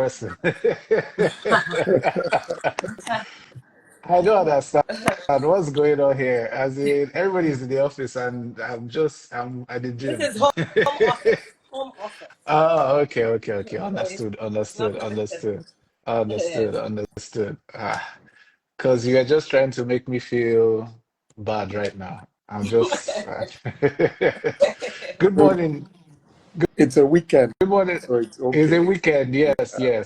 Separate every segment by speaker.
Speaker 1: person. I don't understand what's going on here. As in, everybody's in the office and I'm at the
Speaker 2: This
Speaker 1: gym.
Speaker 2: is home office. Home office.
Speaker 1: Oh, okay.
Speaker 2: So
Speaker 1: Understood,
Speaker 2: it's not
Speaker 1: understood,
Speaker 2: connected.
Speaker 1: understood,
Speaker 2: Yes.
Speaker 1: understood. Because you're just trying to make me feel bad right now. I'm just. Good
Speaker 3: So
Speaker 1: morning.
Speaker 3: it's a weekend,
Speaker 1: Good morning.
Speaker 3: so it's
Speaker 1: It's a
Speaker 3: okay.
Speaker 1: weekend. Yes. I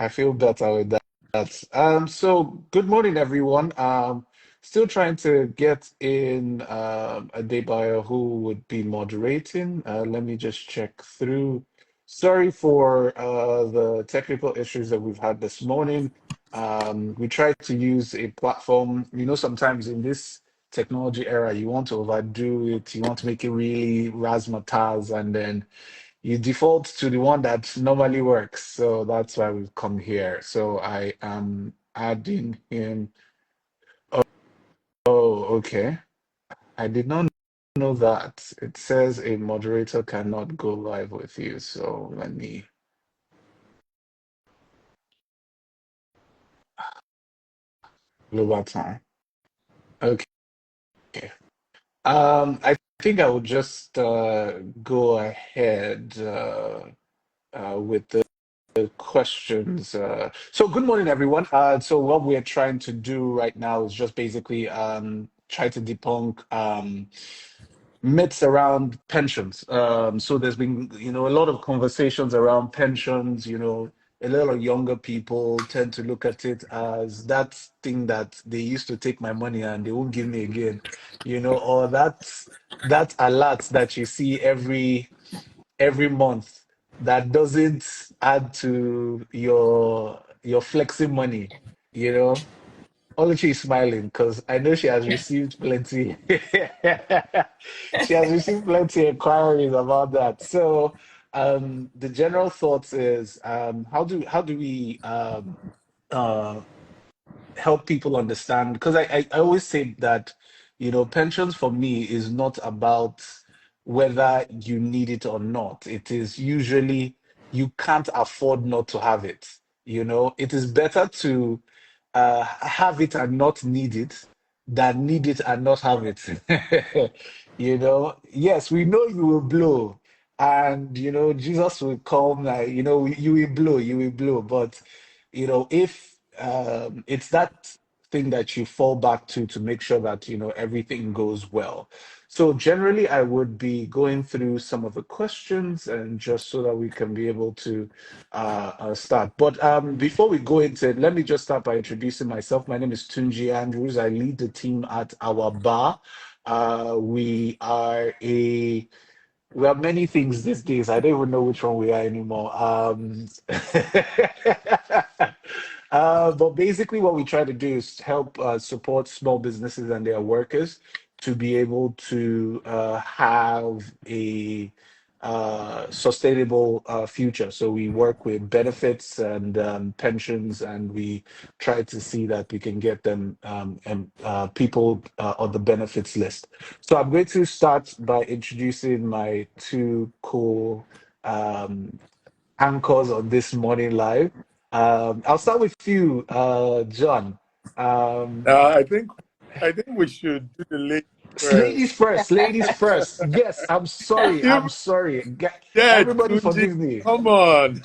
Speaker 1: feel better with that. So good morning, everyone. Still trying to get in a day buyer who would be moderating. Let me just check through. Sorry for the technical issues that we've had this morning. We tried to use a platform. Sometimes in this technology era, you want to overdo it, you want to make it really razzmatazz, and then you default to the one that normally works. So that's why we've come here. So I am adding him. Oh, okay. I did not know that. It says a moderator cannot go live with you. So let me global time. Okay. I think I will just go ahead with the questions. So good morning, everyone. So what we're trying to do right now is just basically try to debunk myths around pensions. So there's been, a lot of conversations around pensions. A lot of younger people tend to look at it as that thing that they used to take my money and they won't give me again, or that alert that you see every month that doesn't add to your flexing money, you know. Oluchi is smiling because I know she has received plenty. She has received plenty inquiries about that. So the general thoughts is how do we uh help people understand, because I always say that pensions for me is not about whether you need it or not. It is usually you can't afford not to have it. It is better to have it and not need it than need it and not have it. Yes, we know you will blow, and Jesus will come, like, you will blow, but if it's that thing that you fall back to make sure that everything goes well. So generally, I would be going through some of the questions and just so that we can be able to start. But before we go into it, let me just start by introducing myself. My name is Tunji Andrews. I lead the team at Awabah. We are many things these days. I don't even know which one we are anymore. But basically, what we try to do is help support small businesses and their workers to be able to have a sustainable future. So we work with benefits and pensions, and we try to see that we can get them and people on the benefits list. So I'm going to start by introducing my two um, anchors on this morning live. I'll start with you, John. Um,
Speaker 3: Uh, I think I think we should do the lady
Speaker 1: Ladies
Speaker 3: first.
Speaker 1: first, ladies first. Yes, I'm sorry.
Speaker 3: You
Speaker 1: I'm sorry.
Speaker 3: yeah,
Speaker 1: Everybody
Speaker 3: Tunji,
Speaker 1: forgive me.
Speaker 3: come on.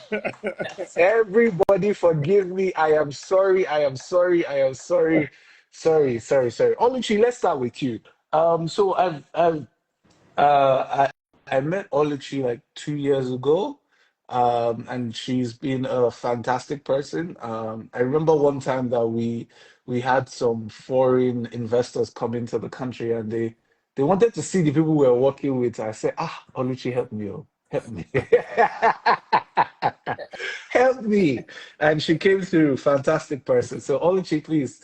Speaker 1: Everybody forgive me. I am sorry. I am sorry. I am sorry. Sorry. Oluchi, let's start with you. So I met Oluchi like 2 years ago, and she's been a fantastic person. I remember one time that we had some foreign investors come into the country, and they wanted to see the people we were working with. I said, Oluchi, help me, help me, help me, and she came through. Fantastic person. So Oluchi, please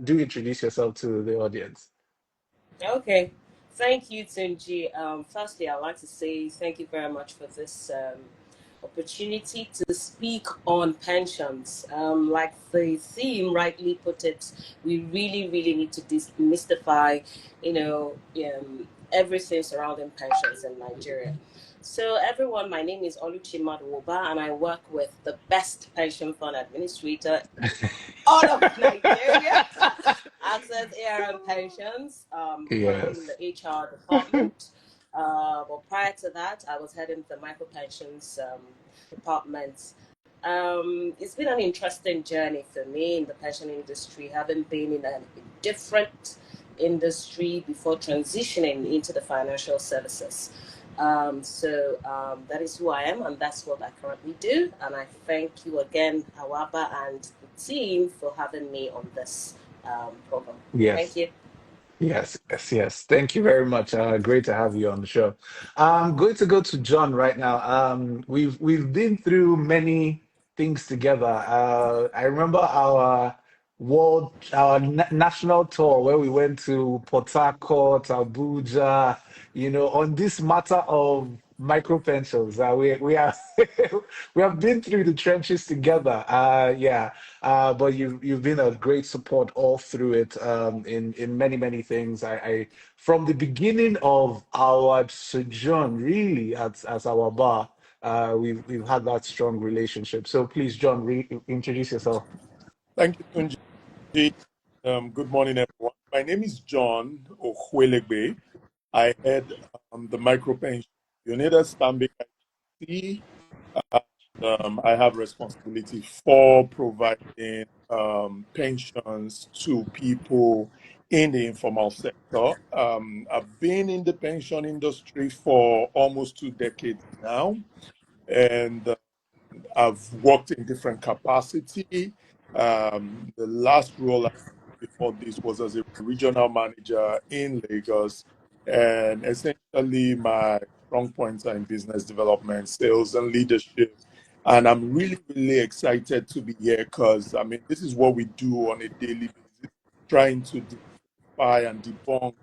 Speaker 1: do introduce yourself to the audience.
Speaker 2: Okay. Thank you, Tunji. Firstly, I'd like to say thank you very much for this opportunity to speak on pensions. Like the theme rightly put it, we really, really need to demystify, everything surrounding pensions in Nigeria. So, everyone, my name is Oluchima Awabah, and I work with the best pension fund administrator all of Nigeria, Access ARM Pensions, currently in
Speaker 1: Yes.
Speaker 2: the HR department. But prior to that, I was heading the micro pensions department. It's been an interesting journey for me in the pension industry, having been in a different industry before transitioning into the financial services. That is who I am, and that's what I currently do. And I thank you again, Awaba, and the team for having me on this program. Thank
Speaker 1: Yes.
Speaker 2: you.
Speaker 1: Yes, yes, yes. Thank you very much. Great to have you on the show. I'm going to go to John right now. We've been through many things together. I remember our national tour where we went to Port Harcourt, Abuja, on this matter of micro pensions. We are we have been through the trenches together. Yeah. But you've been a great support all through it, in many things. I from the beginning of our sojourn, really, as our bar, we've had that strong relationship. So please, John, introduce yourself.
Speaker 3: Thank you, Tunji. Good morning, everyone. My name is John Ohuelegbe. I head the micropension unit at Stanbic IBTC. I have responsibility for providing pensions to people in the informal sector. I've been in the pension industry for almost 2 decades now, and I've worked in different capacity. The last role I had before this was as a regional manager in Lagos, and essentially my strong points are in business development, sales, and leadership. And I'm really excited to be here because I mean this is what we do on a daily basis, trying to and debunk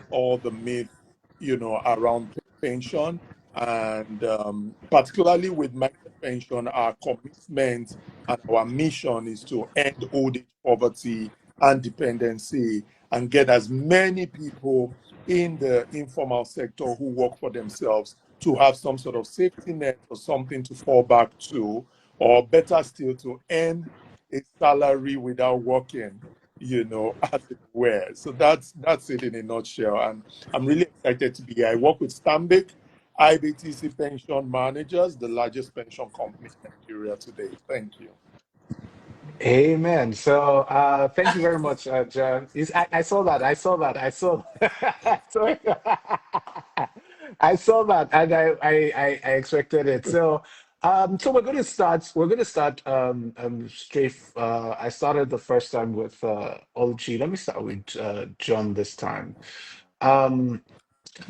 Speaker 3: all the myths, around pension. And particularly with micro pension, our commitment and our mission is to end old age poverty and dependency and get as many people in the informal sector who work for themselves to have some sort of safety net or something to fall back to, or better still, to earn a salary without working, as it were. So that's it in a nutshell. And I'm really excited to be here. I work with Stanbic IBTC Pension Managers, the largest pension company in Nigeria today. Thank you.
Speaker 1: Amen. So, thank you very much, John. I saw that. I saw that. I saw. Sorry. I saw that, and I expected it. So we're going to start. We're going to start straight. I started the first time with Oluchi. Let me start with John this time. Um,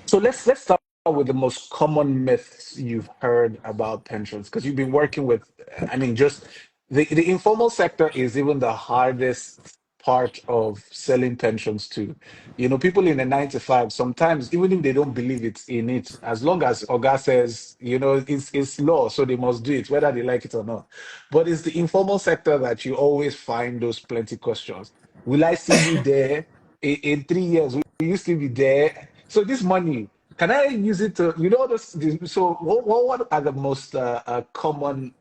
Speaker 1: so let's start with the most common myths you've heard about pensions, because you've been working with, I mean, just the informal sector is even the hardest part of selling pensions to. People in the 9 to 5, sometimes, even if they don't believe it's in it, as long as Oga says, it's law, so they must do it, whether they like it or not. But it's the informal sector that you always find those plenty questions. Will I see you there in 3 years? Will you still be there? So this money, can I use it to, so what are the most common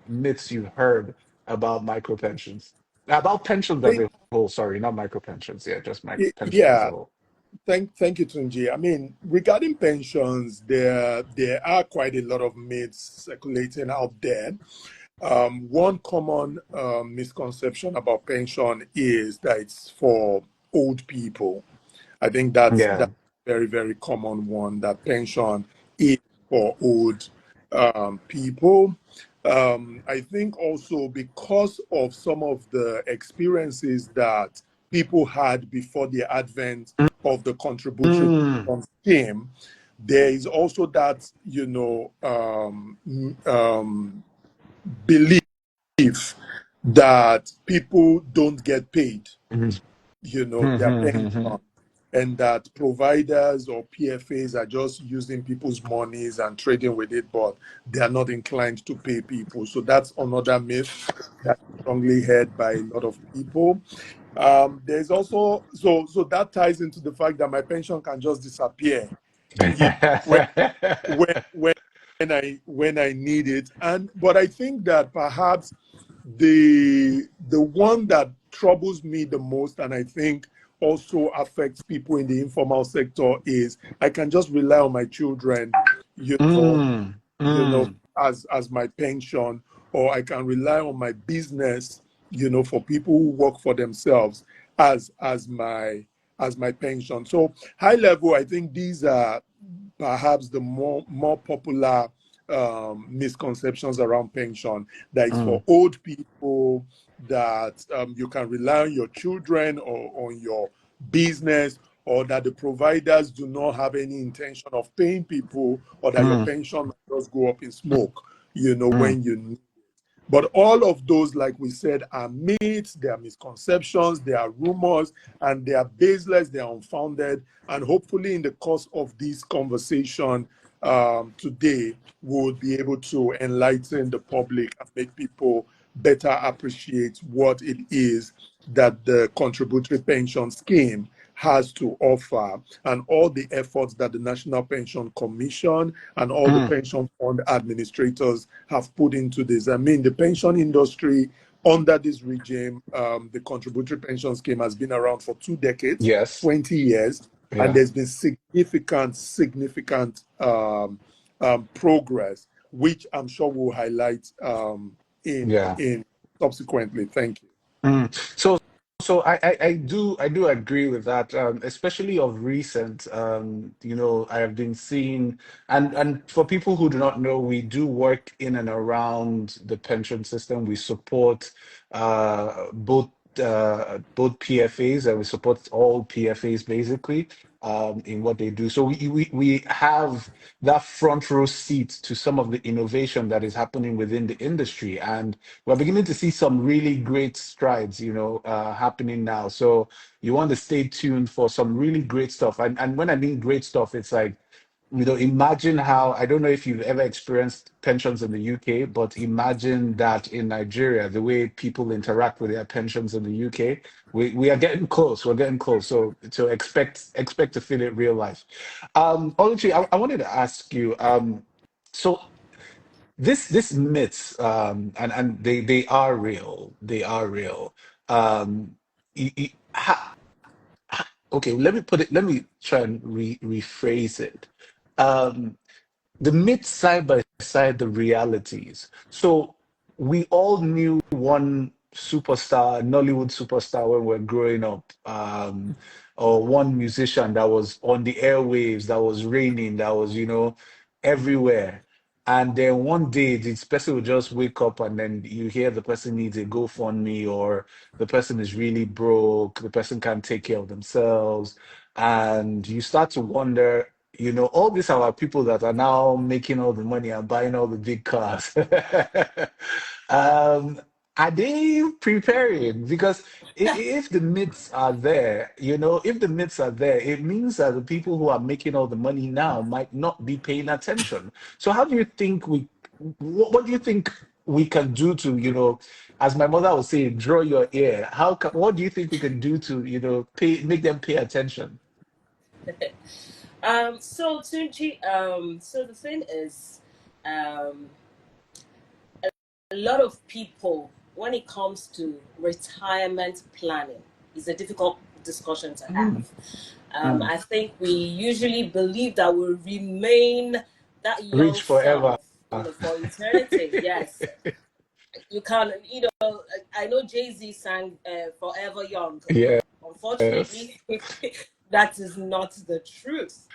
Speaker 1: myths you've heard about micro pensions? About pensions as
Speaker 3: Hey,
Speaker 1: a whole, sorry, not micro pensions. Yeah, just pensions as a
Speaker 3: yeah,
Speaker 1: whole.
Speaker 3: thank you, Tunji. I mean, regarding pensions, there are quite a lot of myths circulating out there. One common misconception about pension is that it's for old people. I think
Speaker 1: Yeah.
Speaker 3: that's a very common one, that pension is for old people. I think also because of some of the experiences that people had before the advent of the contributory
Speaker 1: Mm.
Speaker 3: pension scheme, there is also that, belief that people don't get paid,
Speaker 1: Mhm.
Speaker 3: their pension, and that providers or PFAs are just using people's monies and trading with it, but they are not inclined to pay people. So that's another myth that's strongly held by a lot of people. There's also, so that ties into the fact that my pension can just disappear. You know, when when I need it. But I think that perhaps the one that troubles me the most, and I think also affects people in the informal sector, is I can just rely on my children, you know,
Speaker 1: Mm,
Speaker 3: you know,
Speaker 1: mm,
Speaker 3: as my pension, or I can rely on my business, for people who work for themselves as my pension. So high level, I think these are perhaps the more popular misconceptions around pension. That is for
Speaker 1: mm,
Speaker 3: old people, that you can rely on your children or on your business, or that the providers do not have any intention of paying people, or that your
Speaker 1: mm,
Speaker 3: pension might just go up in smoke,
Speaker 1: mm,
Speaker 3: when you. But all of those, like we said, are myths, they are misconceptions, they are rumors, and they are baseless, they are unfounded. And hopefully, in the course of this conversation today, we'll be able to enlighten the public and make people better appreciate what it is that the contributory pension scheme has to offer, and all the efforts that the National Pension Commission and all the
Speaker 1: mm.
Speaker 3: pension fund administrators have put into this. I mean, the pension industry under this regime, the contributory pension scheme has been around for 2 decades,
Speaker 1: Yes.
Speaker 3: 20 years, and
Speaker 1: Yeah.
Speaker 3: there's been significant progress, which I'm sure we'll highlight
Speaker 1: Yeah.
Speaker 3: in subsequently. Thank you.
Speaker 1: Mm. So I do agree with that, especially of recent. I have been seeing, and for people who do not know, we do work in and around the pension system. We support both PFAs, and we support all PFAs basically in what they do. So we have that front row seat to some of the innovation that is happening within the industry, and we're beginning to see some really great strides, happening now. So you want to stay tuned for some really great stuff. And when I mean great stuff, it's like, imagine how, I don't know if you've ever experienced pensions in the UK, but imagine that in Nigeria, the way people interact with their pensions in the UK, we are getting close. We're getting close. So expect to feel it real life. Oluchi, I wanted to ask you, so this myths, and they are real. They are real. Um, okay, let me try and rephrase it. Um, the myths side by side, the realities. So we all knew one superstar, Nollywood superstar, when we were growing up, or one musician that was on the airwaves, that was reigning, that was, everywhere. And then one day, this person will just wake up, and then you hear the person needs a GoFundMe, or the person is really broke, the person can't take care of themselves. And you start to wonder, all these are our people that are now making all the money and buying all the big cars. um, are they preparing? Because if the myths are there, if the myths are there, it means that the people who are making all the money now might not be paying attention. So how do you think what do you think we can do to, as my mother would say, draw your ear? What do you think we can do to, make them pay attention?
Speaker 2: So Tunji, so the thing is, um, a lot of people, when it comes to retirement planning, is a difficult discussion to have.
Speaker 1: Mm, mm.
Speaker 2: I think we usually believe that we'll remain that young
Speaker 1: Rich forever.
Speaker 2: self, for eternity. Yes, you can. I know Jay Z sang "Forever Young."
Speaker 1: Yes.
Speaker 2: Unfortunately, that is not the truth.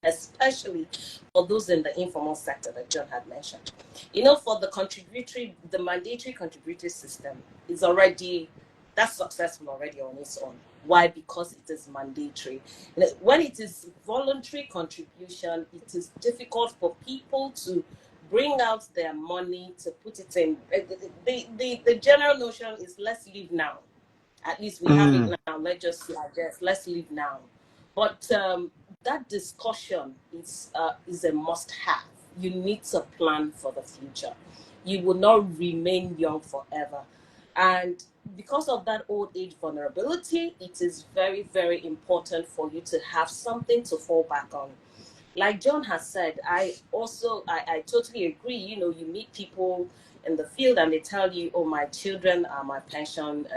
Speaker 2: Especially for those in the informal sector that John had mentioned. For the mandatory contributory system is already that's successful already on its own. Why? Because it is mandatory. When it is voluntary contribution, it is difficult for people to bring out their money to put it in. The general notion is let's live now. At least we have it now. Let's just digest. Let's live now. But that discussion is a must-have. You need to plan for the future. You will not remain young forever, and because of that old age vulnerability, it is very, very important for you to have something to fall back on. Like John has said, I totally agree. You meet people in the field and they tell you, oh, my children are my pension,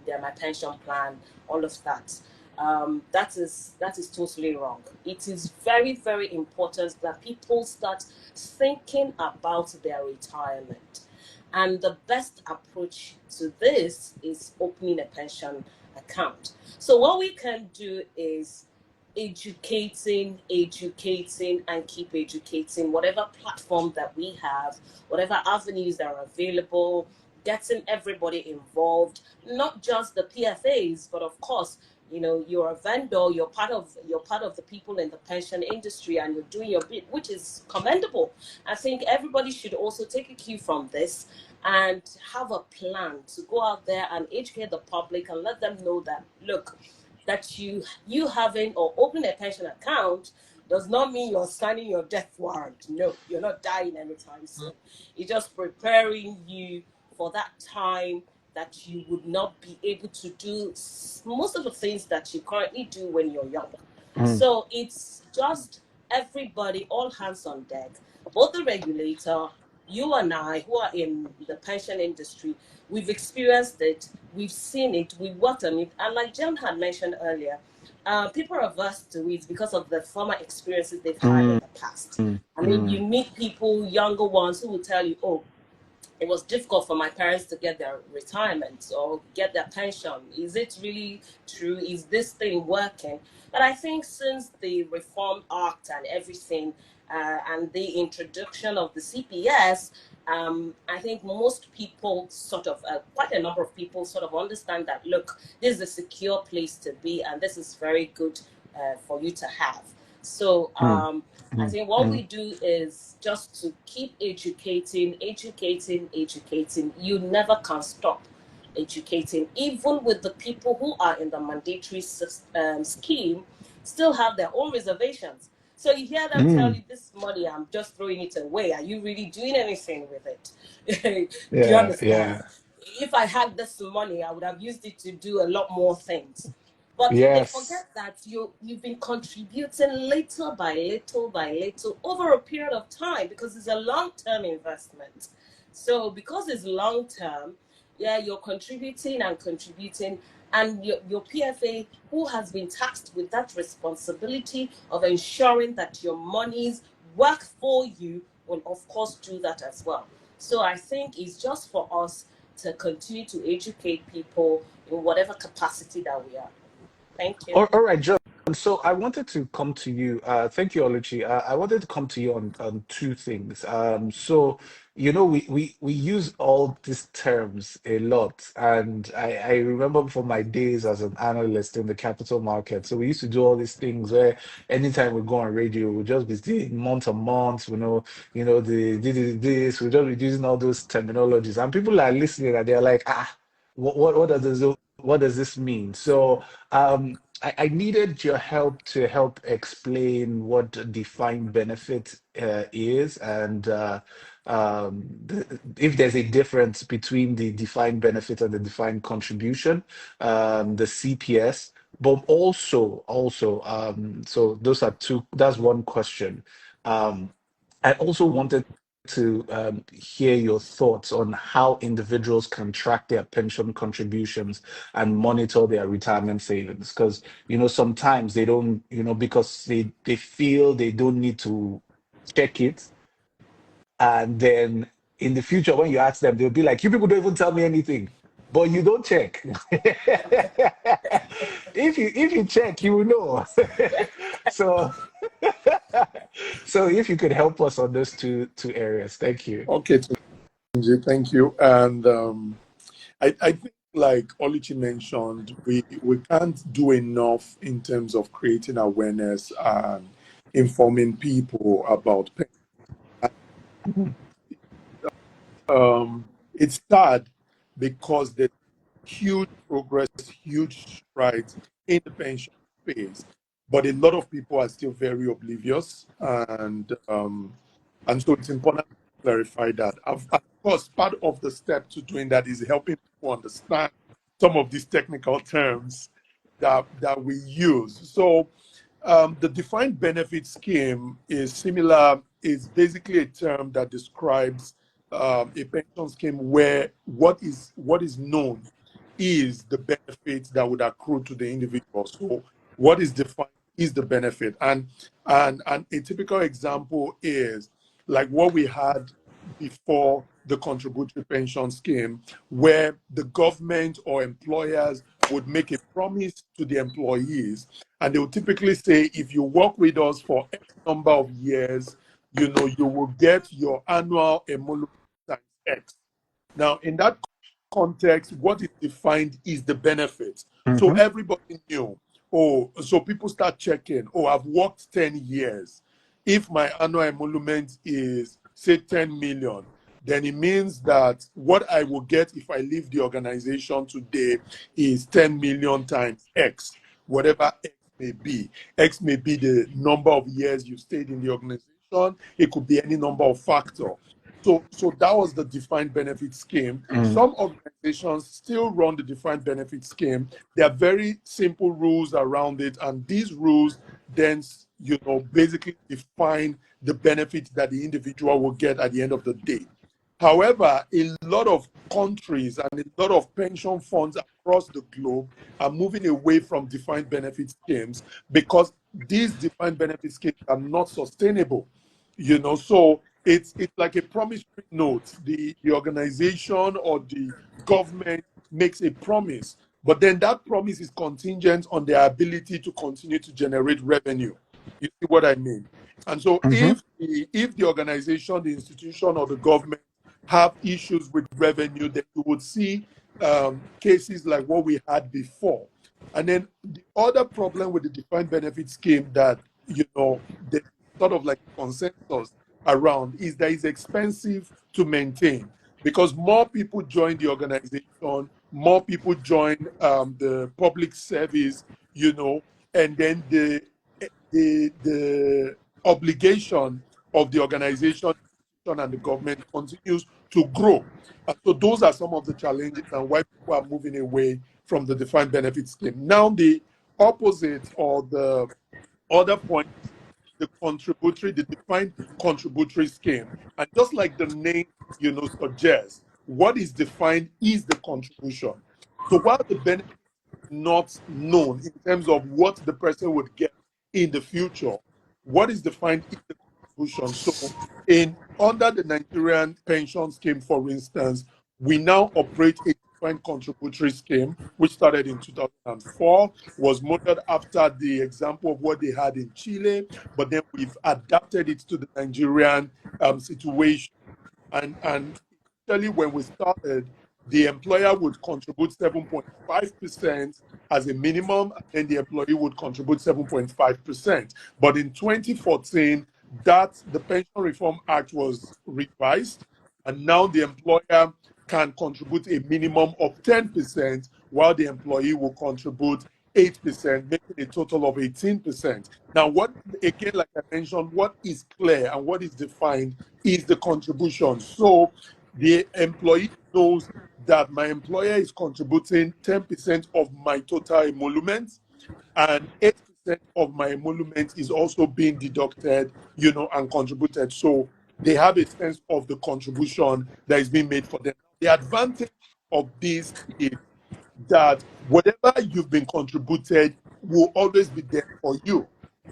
Speaker 2: they're my pension plan, all of that. That is totally wrong. It is very, very important that people start thinking about their retirement. And the best approach to this is opening a pension account. So what we can do is educating, and keep educating. Whatever platform that we have, whatever avenues that are available, getting everybody involved, not just the PFAs, but of course, you're a vendor, you're part of the people in the pension industry, and you're doing your bit, which is commendable. I think everybody should also take a cue from this and have a plan to go out there and educate the public and let them know that, look, that you having or opening a pension account does not mean you're signing your death warrant. No, you're not dying anytime soon. It's just preparing you for that time that you would not be able to do most of the things that you currently do when you're young. So it's just everybody, all hands on deck, both the regulator, you and I, who are in the pension industry. We've experienced it, we've seen it, we've worked on it. And like John had mentioned earlier, people are averse to it because of the former experiences they've had in the past. I mean, you meet people, younger ones, who will tell you, oh, it was difficult for my parents to get their retirement or get their pension. Is it really true? Is this thing working? But I think since the Reform Act and everything, and the introduction of the CPS, I think most people quite a number of people sort of understand that, look, this is a secure place to be, and this is very good for you to have. So I think what we do is just to keep educating. You never can stop educating. Even with the people who are in the mandatory scheme, still have their own reservations. So you hear them tell you, this money, I'm just throwing it away. Are you really doing anything with it? Do you
Speaker 1: Yeah,
Speaker 2: understand?
Speaker 1: yeah.
Speaker 2: If I had this money, I would have used it to do a lot more things. But they
Speaker 1: Yes.
Speaker 2: forget that you've been contributing little by little by little over a period of time, because it's a long-term investment. So because it's long-term, yeah, you're contributing, and your PFA, who has been tasked with that responsibility of ensuring that your monies work for you, will of course do that as well. So I think it's just for us to continue to educate people in whatever capacity that we are. Thank you.
Speaker 1: All right, John. So I wanted to come to you. Thank you, Oluchi. I wanted to come to you on two things. So we use all these terms a lot, and I remember from my days as an analyst in the capital market. So we used to do all these things where anytime we go on radio, we just be saying month to month. The this. We just be using all those terminologies, and people are listening, and they're like, what does this mean? So. I needed your help to help explain what a defined benefit is, and if there's a difference between the defined benefit and the defined contribution, the CPS. But so those are two. That's one question. Um, I also wanted to hear your thoughts on how individuals can track their pension contributions and monitor their retirement savings, because sometimes they don't, because they feel they don't need to check it, and then in the future when you ask them, they'll be like, you people don't even tell me anything, but you don't check. If you check, you will know. So so if you could help us on those two areas, thank you.
Speaker 3: Okay, Tunji, thank you. And I think, like Oluchi mentioned, we can't do enough in terms of creating awareness and informing people about pain.
Speaker 1: Mhm.
Speaker 3: It's sad because huge progress, huge strides in the pension space, but a lot of people are still very oblivious, and so it's important to clarify that. Of course, part of the step to doing that is helping people understand some of these technical terms that we use. So the defined benefit scheme is similar, is basically a term that describes a pension scheme where what is known is the benefit that would accrue to the individual. So what is defined is the benefit. And a typical example is like what we had before the contributory pension scheme, where the government or employers would make a promise to the employees, and they would typically say, if you work with us for X number of years, you will get your annual emolument times X. Now, in that context, what is defined is the benefit. So
Speaker 1: Mm-hmm.
Speaker 3: everybody knew. Oh, so people start checking. Oh, I've worked 10 years. If my annual emolument is, say, 10 million, then it means that what I will get if I leave the organization today is 10 million times X, whatever X may be. X may be the number of years you stayed in the organization. It could be any number of factors. So that was the defined benefit scheme. Some organizations still run the defined benefit scheme. There are very simple rules around it, and these rules then, basically define the benefit that the individual will get at the end of the day. However, a lot of countries and a lot of pension funds across the globe are moving away from defined benefit schemes because these defined benefit schemes are not sustainable. So it's like a promissory note. The organization or the government makes a promise, but then that promise is contingent on their ability to continue to generate revenue. You see what I mean? And so
Speaker 1: Mm-hmm.
Speaker 3: if the organization, the institution, or the government have issues with revenue, then you would see cases like what we had before. And then the other problem with the defined benefit scheme that there's sort of like consensus around is that it's expensive to maintain because more people join the organization, more people join the public service, and then the obligation of the organization and the government continues to grow. And so those are some of the challenges and why people are moving away from the defined benefit scheme. Now, the opposite or the other point is the defined contributory scheme. And just like the name, suggests, what is defined is the contribution. So while the benefit not known in terms of what the person would get in the future, what is defined is the contribution. So in under the Nigerian pension scheme, for instance, we now operate a defined contributory scheme, which started in 2004, was modeled after the example of what they had in Chile, but then we've adapted it to the Nigerian situation. And initially, when we started, the employer would contribute 7.5% as a minimum, and then the employee would contribute 7.5%. But in 2014, the Pension Reform Act was revised, and now the employer can contribute a minimum of 10%, while the employee will contribute 8%, making a total of 18%. Now, again, like I mentioned, what is clear and what is defined is the contribution. So the employee knows that my employer is contributing 10% of my total emolument, and 8% of my emolument is also being deducted, and contributed. So they have a sense of the contribution that is being made for them. The advantage of this is that whatever you've been contributed will always be there for you.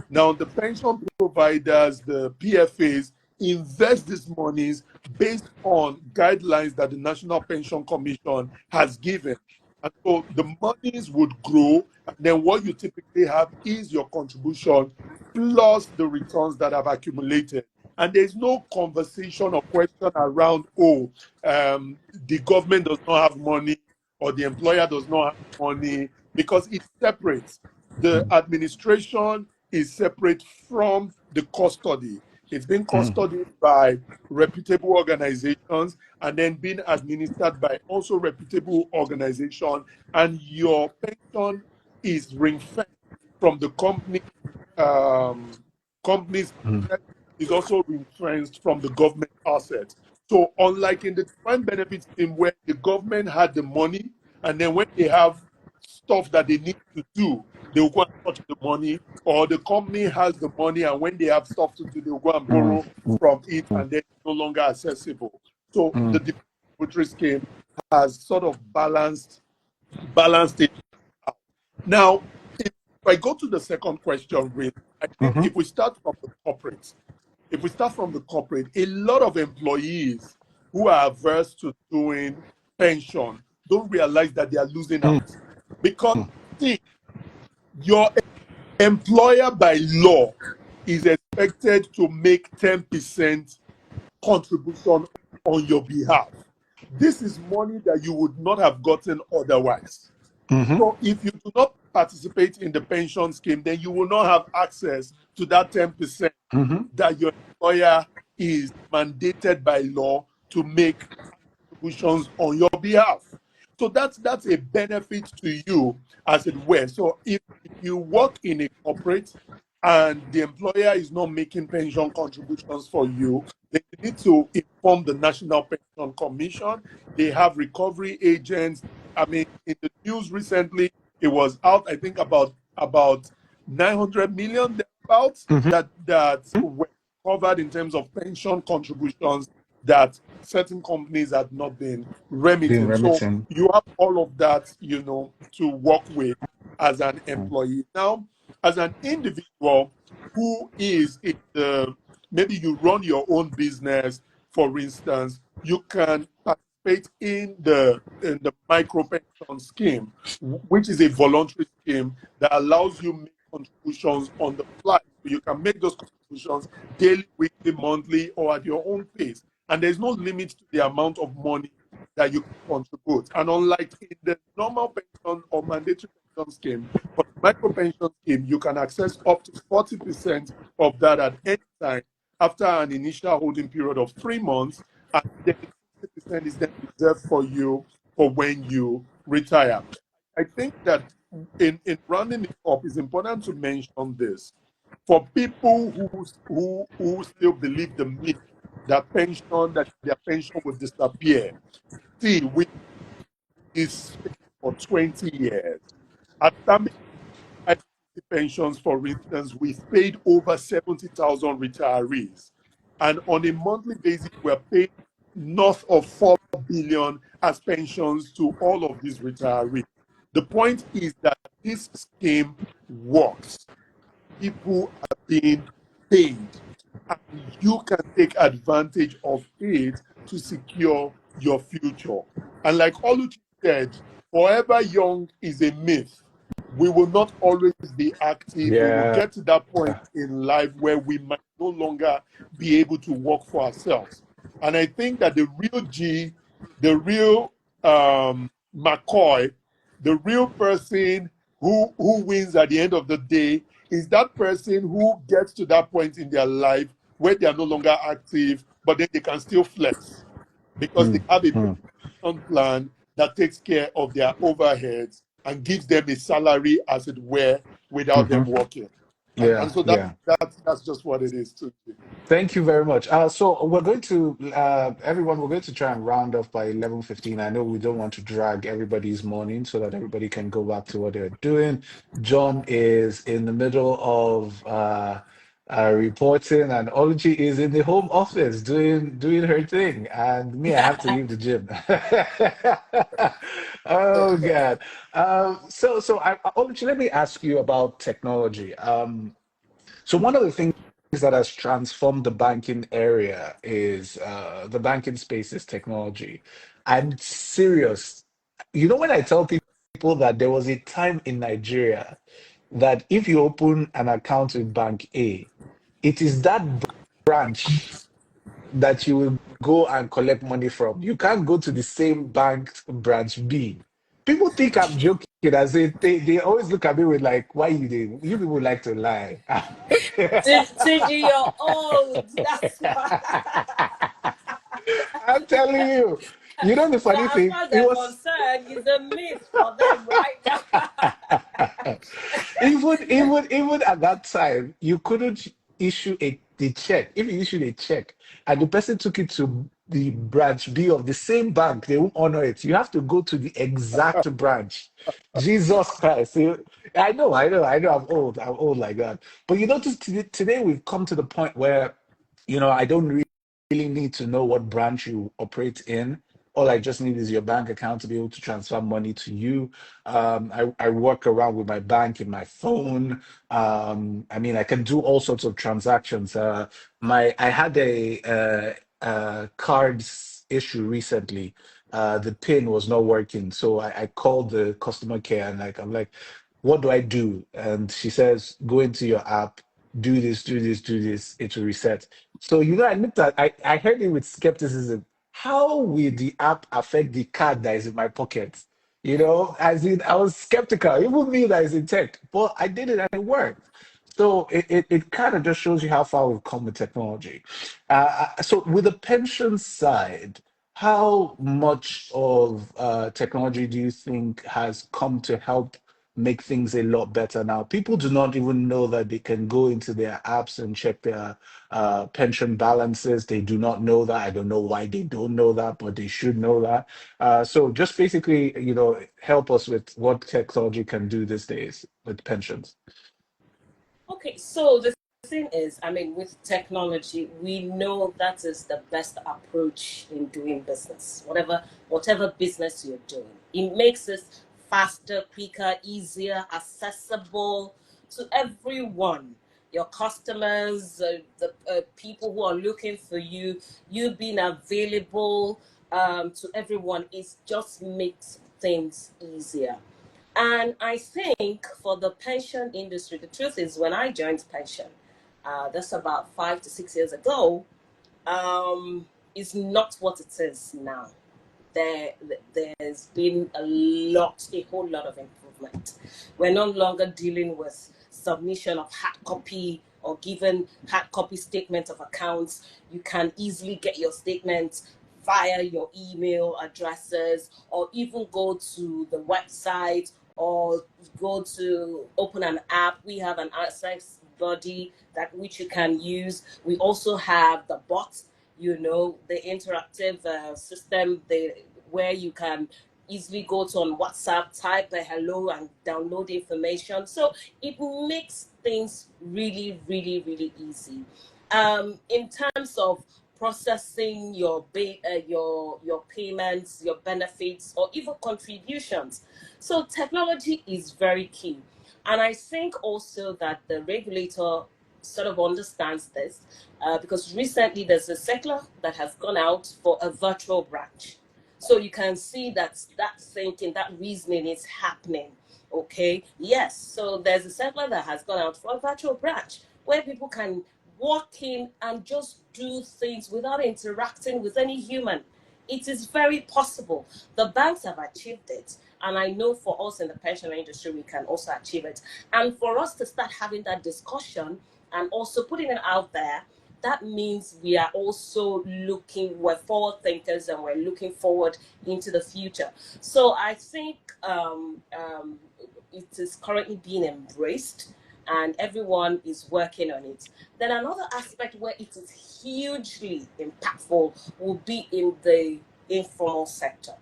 Speaker 3: Now, the pension providers, the PFAs, invest these monies based on guidelines that the National Pension Commission has given. And so the monies would grow, and then what you typically have is your contribution plus the returns that have accumulated. And there's no conversation or question around, the government does not have money or the employer does not have money, because it's separate. The administration is separate from the custody. It's been
Speaker 1: mm,
Speaker 3: custodied by reputable organizations and then being administered by also reputable organization. And your pension is ring fenced from the company's
Speaker 1: mm,
Speaker 3: asset, is also ring fenced from the government asset. So unlike in the defined benefit scheme where the government had the money, and then when they have stuff that they need to do, they will go and touch the money, or the company has the money, and when they have stuff to do, they will go and
Speaker 1: mm,
Speaker 3: borrow from it, and then it's no longer accessible. So the
Speaker 1: mm,
Speaker 3: depository scheme has sort of balanced it out. Now, if I go to the second question, really, I think
Speaker 1: mhm,
Speaker 3: if we start from the corporate, a lot of employees who are averse to doing pension don't realize that they are losing
Speaker 1: mm,
Speaker 3: out because see, your employer by law is expected to make 10% contribution on your behalf. This is money that you would not have gotten otherwise.
Speaker 1: mhm,
Speaker 3: So if you do not participate in the pension scheme, then you will not have access to that 10%
Speaker 1: mhm,
Speaker 3: that your employer is mandated by law to make contributions on your behalf. So that's a benefit to you as it were. So if you work in a corporate and the employer is not making pension contributions for you, then you need to inform the National Pension Commission. They have recovery agents. I mean, in the news recently, it was out, I think about 900 million thereabouts
Speaker 1: mhm.
Speaker 3: that were covered in terms of pension contributions that certain companies had not been
Speaker 1: Been
Speaker 3: remitting. So
Speaker 1: remitting.
Speaker 3: you have all of that, to work with as an
Speaker 1: Mm,
Speaker 3: employee. Now, as an individual who is in the, maybe you run your own business, for instance, you can participate in the micro pension scheme, which is a voluntary scheme that allows you make contributions on the fly. You can make those contributions daily, weekly, monthly, or at your own pace. And there's no limit to the amount of money that you can contribute. And unlike in the normal pension or mandatory pension scheme, for the micro pension scheme, you can access up to 40% of that at any time after an initial holding period of 3 months. And then 60% is then reserved for you for when you retire. I think that in rounding it up, it's important to mention this. For people who still believe the myth that their pension will disappear. See, we this space for 20 years. At Stanbic pensions, for instance, we've paid over 70,000 retirees. And on a monthly basis, we're paying north of 4 billion as pensions to all of these retirees. The point is that this scheme works. People are being paid, and you can take advantage of it to secure your future. And like Oluchi said, forever young is a myth. We will not always be active. We will
Speaker 1: yeah.
Speaker 3: get to that point in life where we might no longer be able to work for ourselves. And I think that the real G, the real McCoy, the real person who wins at the end of the day is that person who gets to that point in their life where they are no longer active, but then they can still flex because they
Speaker 1: Mm,
Speaker 3: have a
Speaker 1: mm,
Speaker 3: pension plan that takes care of their overheads and gives them a salary, as it were, without them
Speaker 1: mhm.
Speaker 3: working. And
Speaker 1: Yeah,
Speaker 3: so that's
Speaker 1: yeah.
Speaker 3: that's just what it is too.
Speaker 1: Thank you very much. So we're going to everyone. We're going to try and round off by 11:15. I know we don't want to drag everybody's morning so that everybody can go back to what they're doing. John is in the middle of reporting, and Oluchi is in the home office doing her thing, and me, I have to leave the gym. Oh God. Oluchi, let me ask you about technology. So one of the things that has transformed the banking area is the banking space is technology. I'm serious. You know, when I tell people that there was a time in Nigeria that if you open an account with Bank A, it is that branch that you will go and collect money from. You can't go to the same bank branch B. People think I'm joking. As they always look at me with like, why you people like to lie.
Speaker 2: Tunji, you're old. That's why.
Speaker 1: I'm telling you. You know the
Speaker 2: So
Speaker 1: funny
Speaker 2: as
Speaker 1: thing?
Speaker 2: far as
Speaker 1: It
Speaker 2: they're
Speaker 1: was
Speaker 2: concerned, it's a myth for them right now.
Speaker 1: even at that time, you couldn't issue the check. If you issued a check and the person took it to the branch B of the same bank, they won't honor it. You have to go to the exact branch. Jesus Christ. I know, I'm old like that. But you notice today we've come to the point where, I don't really need to know what branch you operate in. All I just need is your bank account to be able to transfer money to you. I work around with my bank in my phone. I mean, I can do all sorts of transactions. I had a cards issue recently. The PIN was not working, so I called the customer care and I'm like, what do I do? And she says, go into your app, do this, do this, do this. It will reset. So I looked at I heard it with skepticism. How will the app affect the card that is in my pocket? As in, I was skeptical, even me that is in tech, but I did it and it worked. So it kind of just shows you how far we've come with technology. So with the pension side, how much of technology do you think has come to help make things a lot better now? People do not even know that they can go into their apps and check their pension balances. They do not know that. I don't know why they don't know that, but they should know that. So just basically, help us with what technology can do these days with pensions.
Speaker 2: Okay, so the thing is, I mean, with technology, we know that is the best approach in doing business. Whatever business you're doing, it makes it faster, quicker, easier, accessible to everyone. Your customers, the people who are looking for you, you being available to everyone, it just makes things easier. And I think for the pension industry, the truth is, when I joined pension, that's about 5 to 6 years ago, is not what it is now. There, there's been a whole lot of improvement. We're no longer dealing with submission of hard copy or given hard copy statement of accounts. You can easily get your statements via your email addresses, or even go to the website, or go to open an app. We have an access body that which you can use. We also have the bot, the interactive system, where you can easily go to on WhatsApp, type a hello and download information. So it makes things really, really, really easy. In terms of processing your payments, your benefits, or even contributions. So technology is very key. And I think also that the regulator sort of understands this, because recently there's a circular that has gone out for a virtual branch. So you can see that thinking, that reasoning is happening. Okay. Yes. So there's a circular that has gone out for a virtual branch where people can walk in and just do things without interacting with any human. It is very possible. The banks have achieved it. And I know for us in the pension industry, we can also achieve it. And for us to start having that discussion and also putting it out there, that means we are also we're forward thinkers, and we're looking forward into the future. So I think it is currently being embraced, and everyone is working on it. Then another aspect where it is hugely impactful will be in the informal sector.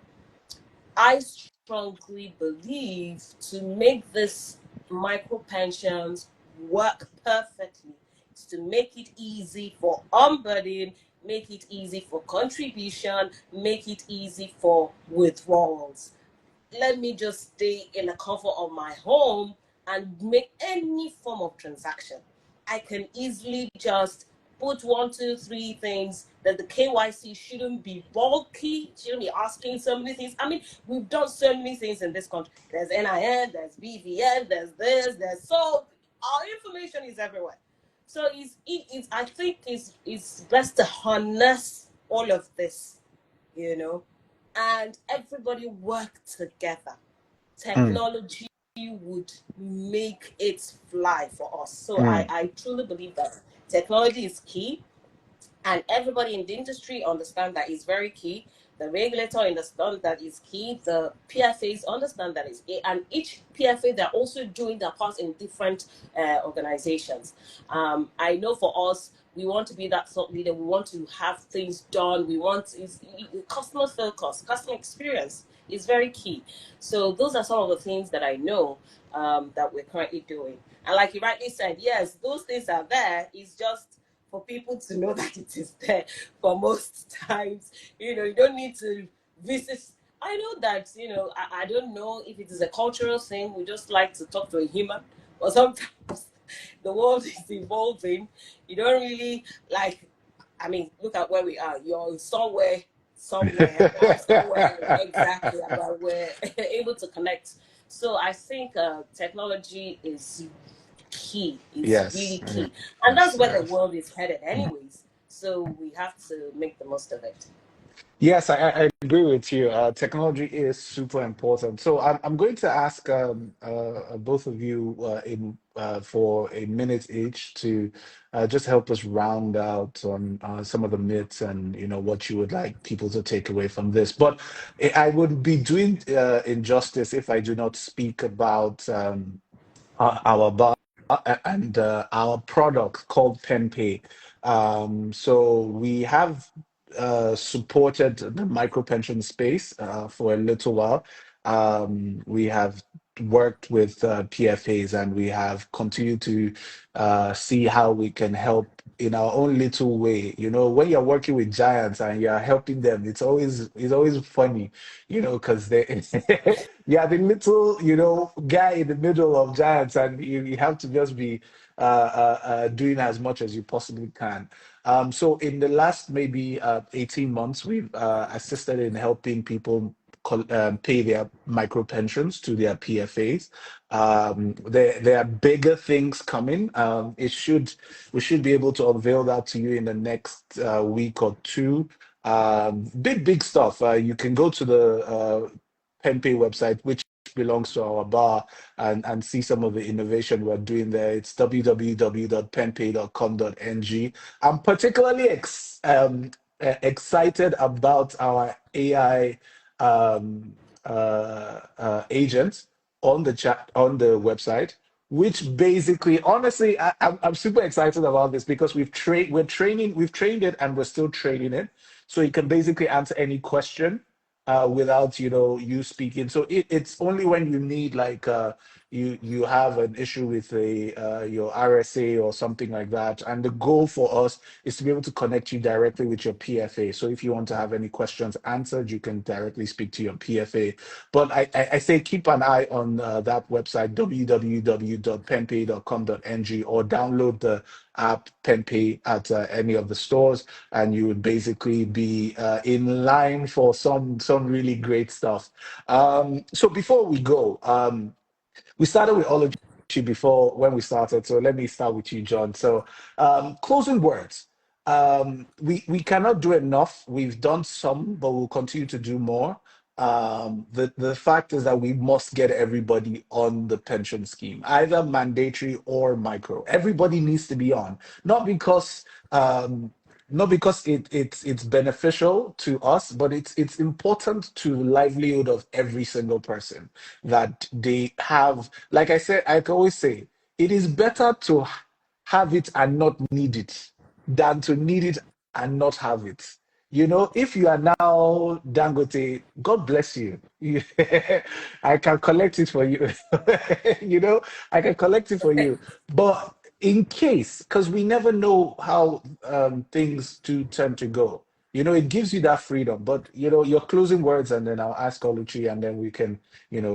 Speaker 2: I strongly believe to make this micro pensions work perfectly is to make it easy for onboarding, make it easy for contribution, make it easy for withdrawals. Let me just stay in the comfort of my home and make any form of transaction. I can easily just put one, two, three things that the KYC shouldn't be bulky, shouldn't be asking so many things. I mean, we've done so many things in this country. There's NIN, there's BVN, there's this, there's so our information is everywhere. So I think it's best to harness all of this, you know, and everybody work together technology would make it fly for us. So
Speaker 1: Mm.
Speaker 2: I truly believe that technology is key, and everybody in the industry understand that is very key. The regulator understand that is key. The PFAs understand that is key, and each PFA they're also doing their part in different organizations. I know for us, we want to be that thought leader. We want to have things done. We want is customer focus, customer experience is very key. So those are some of the things that I know that we're currently doing. And like you rightly said, yes, those things are there. It's just for people to know that it is there. For most times, you don't need to visit. I know that, I don't know if it is a cultural thing. We just like to talk to a human, but sometimes the world is evolving. You don't really like, I mean, look at where we are. You're somewhere, I'm somewhere exactly, but we're able to connect. So I think technology is key. It's
Speaker 1: Yes,
Speaker 2: really key. And that's
Speaker 1: yes,
Speaker 2: where the
Speaker 1: yes.
Speaker 2: world is headed, anyways. So we have to make the most of it.
Speaker 1: Yes, I agree with you. Technology is super important. So I'm going to ask both of you in for a minute each to just help us round out on some of the myths and what you would like people to take away from this. But I would be doing injustice if I do not speak about our bar and our product called PenPay. So we have supported the micro pension space for a little while. We have worked with PFAs and we have continued to see how we can help in our own little way. When you're working with giants and you're helping them, it's always funny, because they yeah, the little, guy in the middle of giants, and you have to just be doing as much as you possibly can. So in the last maybe 18 months, we've assisted in helping people pay their micro pensions to their PFAs. There are bigger things coming. We should be able to unveil that to you in the next week or two. Big stuff. You can go to the PenPay website, which belongs to our bar, and see some of the innovation we're doing there. It's www.penpay.com.ng. I'm particularly excited about our AI um, agent on the chat on the website, which basically, honestly, I'm super excited about this because we've trained it and we're still training it, so it can basically answer any question without you speaking. So it's only when you need like you have an issue with your RSA or something like that, and the goal for us is to be able to connect you directly with your PFA. So if you want to have any questions answered, you can directly speak to your PFA. But I say keep an eye on that website, www.penpay.com.ng, or download the app PenPay at any of the stores, and you would basically be in line for some really great stuff. So before we go, we started with Ology before when we started, so let me start with you, John. So closing words. We cannot do enough. We've done some, but we'll continue to do more. The fact is that we must get everybody on the pension scheme, either mandatory or micro. Everybody needs to be on, not because not because it's beneficial to us, but it's important to the livelihood of every single person that they have. Like I said, I can always say, it is better to have it and not need it than to need it and not have it. If you are now Dangote, God bless you. I can collect it for you. you know, I can collect it for you. But in case, because we never know how things do tend to go. It gives you that freedom. But your closing words, and then I'll ask Oluchi, and then we can,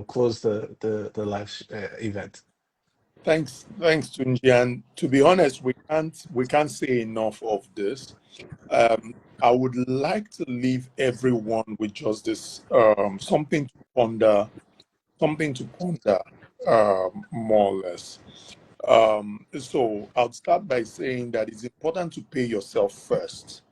Speaker 1: close the live event.
Speaker 3: Thanks, Tunji. And to be honest, we can't say enough of this. I would like to leave everyone with just this something to ponder, more or less. So I'll start by saying that it's important to pay yourself first.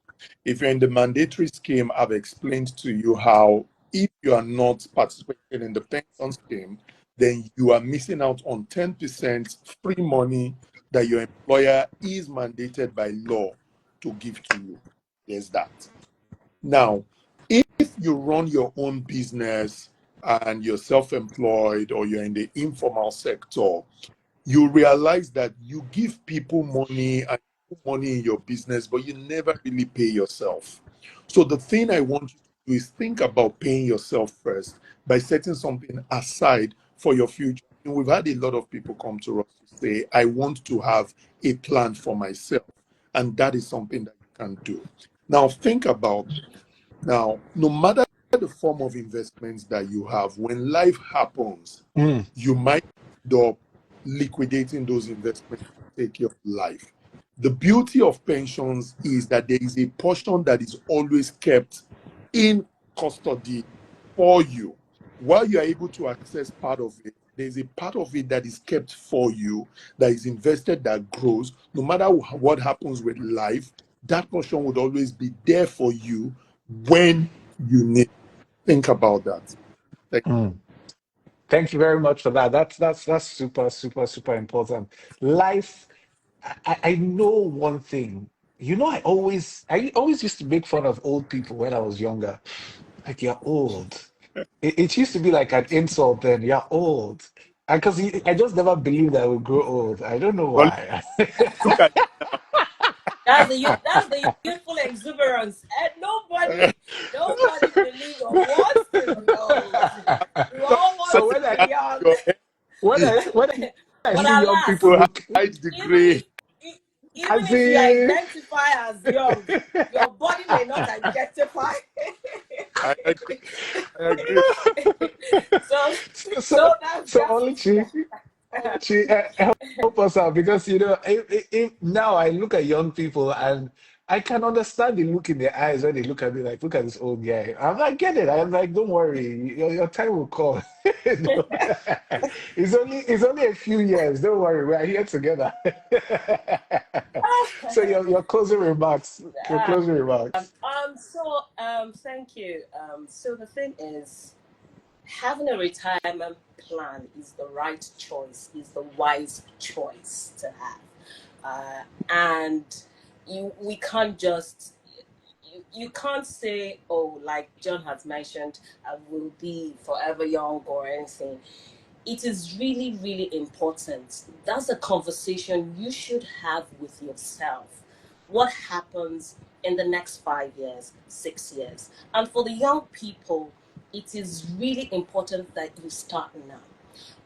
Speaker 3: If you're in the mandatory scheme, I've explained to you how if you are not participating in the pension scheme, then you are missing out on 10% free money that your employer is mandated by law to give to you. There's that. Now, if you run your own business and you're self-employed or you're in the informal sector, you realize that you give people money and put money in your business, but you never really pay yourself. So the thing I want you to do is think about paying yourself first by setting something aside for your future. And we've had a lot of people come to us to say, I want to have a plan for myself. And that is something that you can do. Now, think about now, no matter the form of investments that you have, when life happens,
Speaker 1: Mm,
Speaker 3: you might end up liquidating those investments to take care of life. The beauty of pensions is that there is a portion that is always kept in custody for you. While you are able to access part of it, there's a part of it that is kept for you, that is invested, that grows. No matter what happens with life, that portion would always be there for you when you need. Think about that. Thank
Speaker 1: mm. Thank you very much for that. That's super, super, super important. Life, I know one thing. You know, I always used to make fun of old people when I was younger. Like, you're old. It used to be like an insult then. You're old. Because I just never believed I would grow old. I don't know
Speaker 3: But
Speaker 1: why.
Speaker 3: look at
Speaker 2: That's the youthful exuberance. And nobody believes or wants to be old. We all want
Speaker 1: So
Speaker 2: to
Speaker 1: when I
Speaker 2: be young.
Speaker 3: your head
Speaker 1: when I
Speaker 2: But
Speaker 1: see young people
Speaker 2: alas,
Speaker 3: to
Speaker 1: look,
Speaker 3: hide the
Speaker 2: even
Speaker 3: gray.
Speaker 2: if e- even
Speaker 1: as
Speaker 2: if you
Speaker 1: in,
Speaker 2: identify as young, your body may not identify.
Speaker 3: I agree. I agree.
Speaker 2: so
Speaker 1: so so
Speaker 2: so that's
Speaker 1: so
Speaker 2: just
Speaker 1: Oluchi, Oluchi, help us out because now I look at young people and I can understand the look in their eyes when they look at me like, look at this old guy. I'm like, get it. I'm like, don't worry, your time will come. It's only a few years. Don't worry, we are here together. So your closing remarks. Your closing remarks.
Speaker 2: thank you. So the thing is, having a retirement plan is the right choice, is the wise choice to have. And we can't just, you can't say, oh, like John has mentioned, I will be forever young or anything. It is really, really important. That's a conversation you should have with yourself. What happens in the next 5 years, 6 years? And for the young people, it is really important that you start now.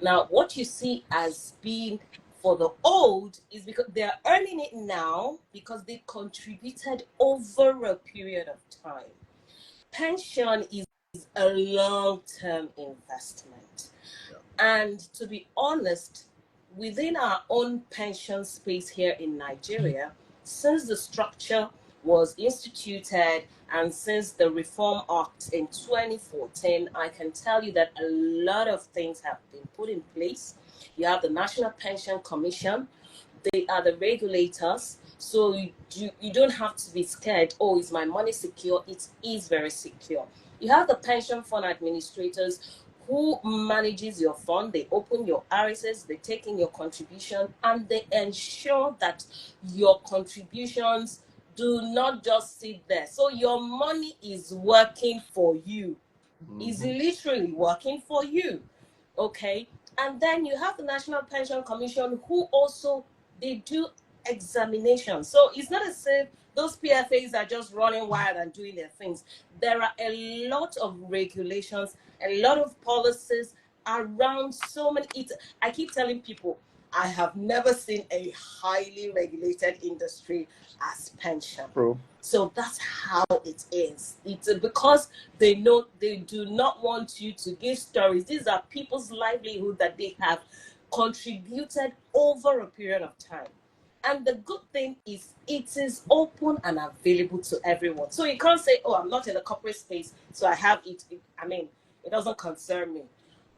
Speaker 2: Now, what you see as being for the old is because they're earning it now because they contributed over a period of time. Pension is a long term investment. And to be honest, within our own pension space here in Nigeria, since the structure was instituted and since the Reform Act in 2014, I can tell you that a lot of things have been put in place. You have the National Pension Commission, they are the regulators. So you don't have to be scared. Oh, is my money secure? It is very secure. You have the pension fund administrators who manages your fund. They open your RSS, they take in your contribution, and they ensure that your contributions do not just sit there. So your money is working for you, is
Speaker 3: Mhm.
Speaker 2: literally working for you. Okay. And then you have the National Pension Commission who also they do examinations. So it's not as if those PFAs are just running wild and doing their things. There are a lot of regulations, a lot of policies around so many. I keep telling people I have never seen a highly regulated industry as pension.
Speaker 3: True.
Speaker 2: So that's how it is. It's because they know they do not want you to give stories. These are people's livelihood that they have contributed over a period of time. And the good thing is it is open and available to everyone. So you can't say, oh, I'm not in the corporate space, so I have it. I mean, it doesn't concern me.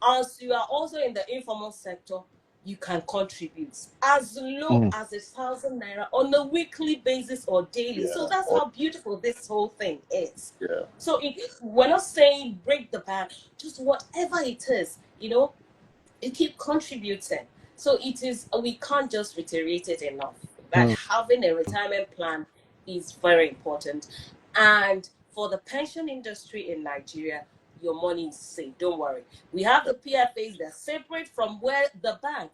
Speaker 2: As you are also in the informal sector, you can contribute as low
Speaker 1: Mm.
Speaker 2: as 1,000 naira on a weekly basis or daily. So
Speaker 3: Yeah.
Speaker 2: that's
Speaker 3: Or,
Speaker 2: how beautiful this whole thing is.
Speaker 3: yeah.
Speaker 2: So we're not saying break the bank, just whatever it is, you keep contributing. So it is, we can't just reiterate it enough that
Speaker 1: Mm.
Speaker 2: having a retirement plan is very important. And for the pension industry in Nigeria, your money is safe. Don't worry. We have the PFAs, they're separate from where the bank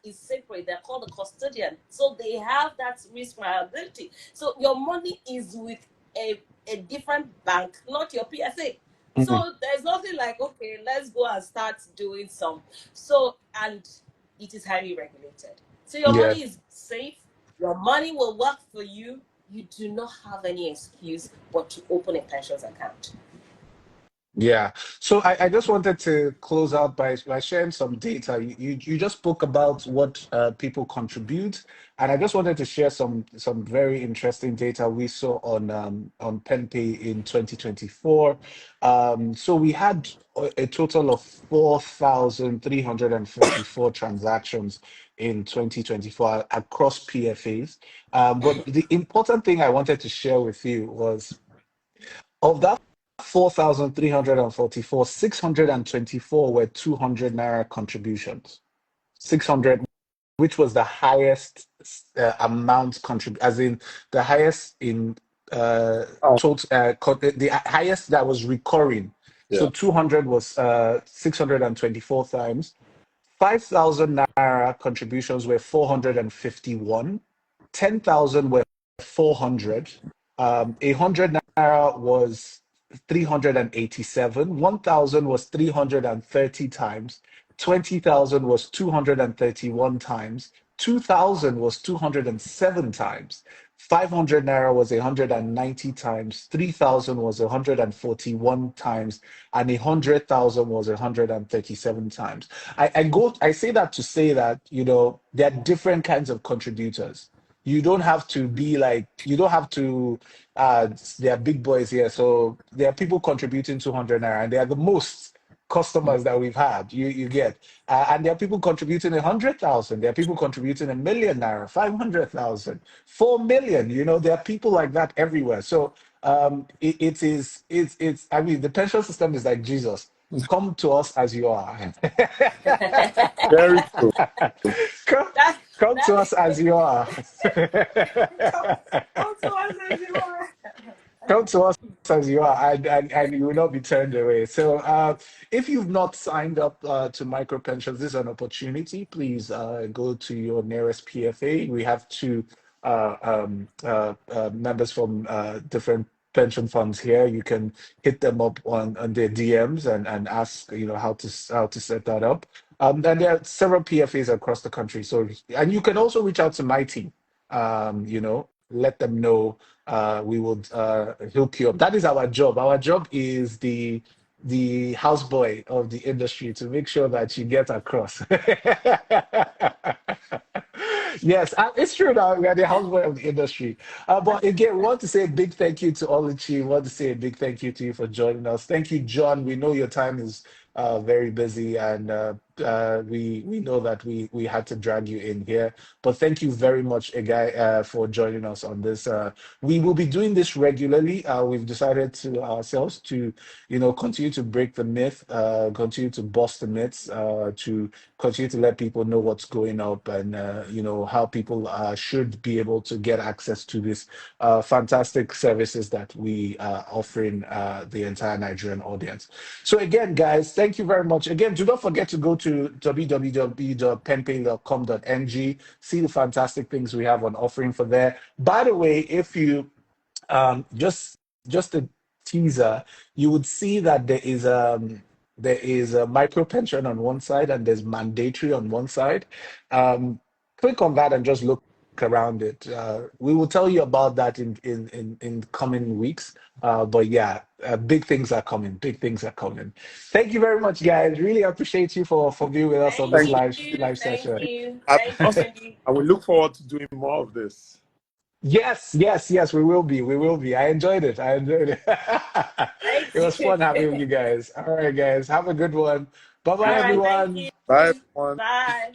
Speaker 2: is separate. They're called the custodian. So they have that risk liability. So your money is with a different bank, not your PFA.
Speaker 1: Mm.
Speaker 2: So there's nothing like, okay, let's go and start doing some. So, and it is highly regulated. So your
Speaker 1: Yeah.
Speaker 2: money is safe, your money will work for you. You do not have any excuse but to open a pensions account.
Speaker 1: Yeah. So I just wanted to close out by sharing some data. You just spoke about what people contribute, and I just wanted to share some very interesting data we saw on PenPay in 2024. So we had a total of 4,354 transactions in 2024 across PFAs. But the important thing I wanted to share with you was of that 4,344, 624 were 200 naira contributions. 600, which was the highest amount contribute, as in the highest in
Speaker 3: Oh,
Speaker 1: total, the highest that was recurring. So
Speaker 3: yeah.
Speaker 1: 200 was 624 times. 5,000 naira contributions were 451. 10,000 were 400. 100 naira was 387. 1,000 was 330 times. 20,000 was 231 times. 2,000 was 207 times. 500 naira was 190 times. 3,000 was 141 times. And 100,000 was 137 times. I say that to say that, there are different kinds of contributors. You don't have to be like, you don't have to, there are big boys here. So there are people contributing 200 naira, and they are the most customers that we've had. You get, and there are people contributing 100,000. There are people contributing 1 million naira, 500,000, 4 million. There are people like that everywhere. So it's. I mean, the pension system is like Jesus. Come to us as you are.
Speaker 3: Very true.
Speaker 1: come,
Speaker 2: that
Speaker 1: come to
Speaker 2: that
Speaker 1: us as you are.
Speaker 2: come, come to us as you are.
Speaker 1: Come to us as you are, and you will not be turned away. So, if you've not signed up to micro pensions, this is an opportunity. Please go to your nearest PFA. We have two members from different pension funds here. You can hit them up on their DMs and ask, how to set that up. And there are several PFAs across the country. So, and you can also reach out to my team. Let them know, we would hook you up. That is our job. Our job is the houseboy of the industry to make sure that you get across. Yes, it's true that we are the houseboy of the industry. But again, we want to say a big thank you to Oluchi. We want to say a big thank you to you for joining us. Thank you, John. We know your time is very busy, and we know that we had to drag you in here. But thank you very much, Egai, for joining us on this. We will be doing this regularly. We've decided to ourselves to, continue to break the myth, continue to bust the myths, to continue to let people know what's going up, and how people should be able to get access to these fantastic services that we are offering the entire Nigerian audience. So again, guys, thank you very much. Again, do not forget to go to www.penpay.com.ng, see the fantastic things we have on offering for there. By the way, if you just a teaser, you would see that there is a micro pension on one side and there's mandatory on one side. Click on that and just look around it. We will tell you about that in coming weeks. But yeah, big things are coming. Big things are coming. Thank you very much, guys. Really appreciate you for being with us on this
Speaker 2: Thank
Speaker 3: Thank
Speaker 1: live
Speaker 2: you.
Speaker 1: live
Speaker 2: Thank
Speaker 1: session.
Speaker 2: you.
Speaker 3: you.
Speaker 2: Thank you, Tunji.
Speaker 3: I will look forward to doing more of this.
Speaker 1: Yes, yes, yes, we will be. We will be. I enjoyed it. I enjoyed it.
Speaker 2: Thank
Speaker 1: It was
Speaker 2: you.
Speaker 1: fun having with you guys. All right, guys. Have a good one. Bye bye,
Speaker 2: All right. Thank
Speaker 1: everyone.
Speaker 2: you.
Speaker 3: Bye, everyone.
Speaker 2: Bye.